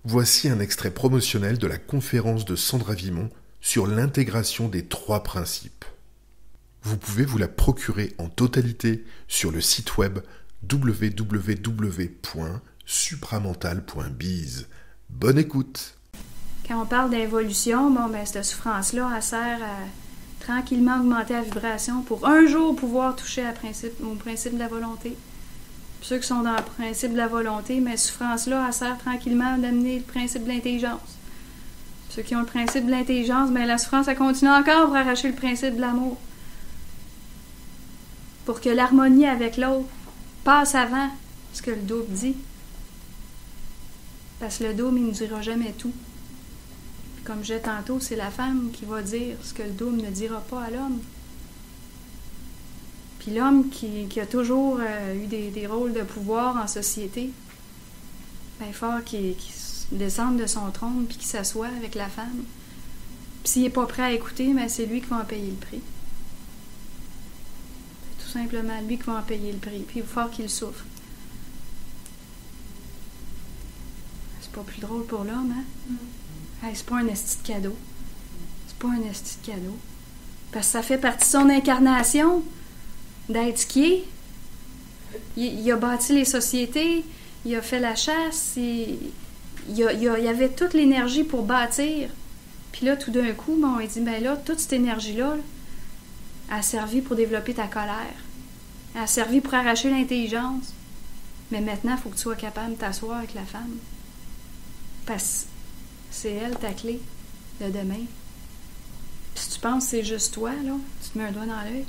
Voici un extrait promotionnel de la conférence de Sandra Vimont sur l'intégration des 3 principes. Vous pouvez vous la procurer en totalité sur le site web www.supramental.biz. Bonne écoute! Quand on parle d'évolution, cette souffrance-là, elle sert à tranquillement augmenter la vibration pour un jour pouvoir toucher au principe de la volonté. Puis ceux qui sont dans le principe de la volonté, mais cette souffrance-là, elle sert tranquillement d'amener le principe de l'intelligence. Puis ceux qui ont le principe de l'intelligence, la souffrance, elle continue encore pour arracher le principe de l'amour. Pour que l'harmonie avec l'autre passe avant ce que le double dit. Parce que le double, il ne nous dira jamais tout. Comme je disais tantôt, c'est la femme qui va dire ce que le double ne dira pas à l'homme. Puis l'homme qui a toujours eu des rôles de pouvoir en société, il faut qu'il descende de son trône puis qu'il s'assoie avec la femme. Puis s'il n'est pas prêt à écouter, c'est lui qui va en payer le prix. C'est tout simplement lui qui va en payer le prix. Puis il faut qu'il souffre. C'est pas plus drôle pour l'homme, hein? Hey, c'est pas un esti de cadeau. C'est pas un esti de cadeau. Parce que ça fait partie de son incarnation d'être ce qui est. Il a bâti les sociétés, il a fait la chasse, il avait toute l'énergie pour bâtir. Puis là, tout d'un coup, il dit, toute cette énergie-là, a servi pour développer ta colère. Elle a servi pour arracher l'intelligence. Mais maintenant, il faut que tu sois capable de t'asseoir avec la femme. Parce que c'est elle ta clé de demain. Puis si tu penses que c'est juste toi, là, tu te mets un doigt dans l'œil.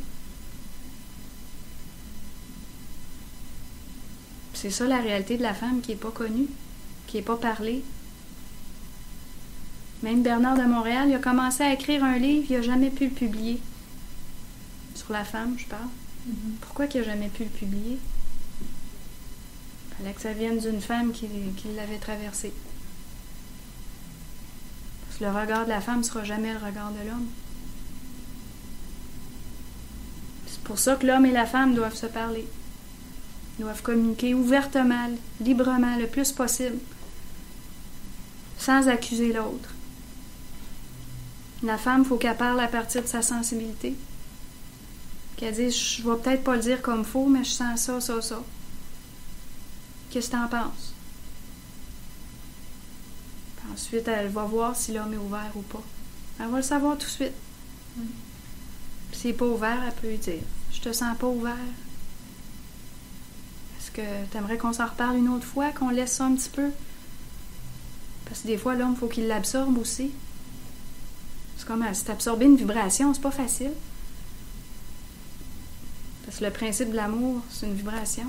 C'est ça la réalité de la femme qui n'est pas connue, qui n'est pas parlée. Même Bernard de Montréal, il a commencé à écrire un livre, il n'a jamais pu le publier. Sur la femme, je parle. Pourquoi il n'a jamais pu le publier? Il fallait que ça vienne d'une femme qui l'avait traversé. Parce que le regard de la femme ne sera jamais le regard de l'homme. C'est pour ça que l'homme et la femme doivent se parler. Ils doivent communiquer ouvertement, librement, le plus possible, sans accuser l'autre. La femme, il faut qu'elle parle à partir de sa sensibilité. Qu'elle dise, je ne vais peut-être pas le dire comme il faut, mais je sens ça, ça, ça. Qu'est-ce que tu en penses? Puis ensuite, elle va voir si l'homme est ouvert ou pas. Elle va le savoir tout de suite. Puis s'il n'est pas ouvert, elle peut lui dire, je te sens pas ouvert. Est-ce que tu aimerais qu'on s'en reparle une autre fois, qu'on laisse ça un petit peu? Parce que des fois, l'homme, il faut qu'il l'absorbe aussi. C'est comme si t'absorber une vibration, c'est pas facile. Parce que le principe de l'amour, c'est une vibration.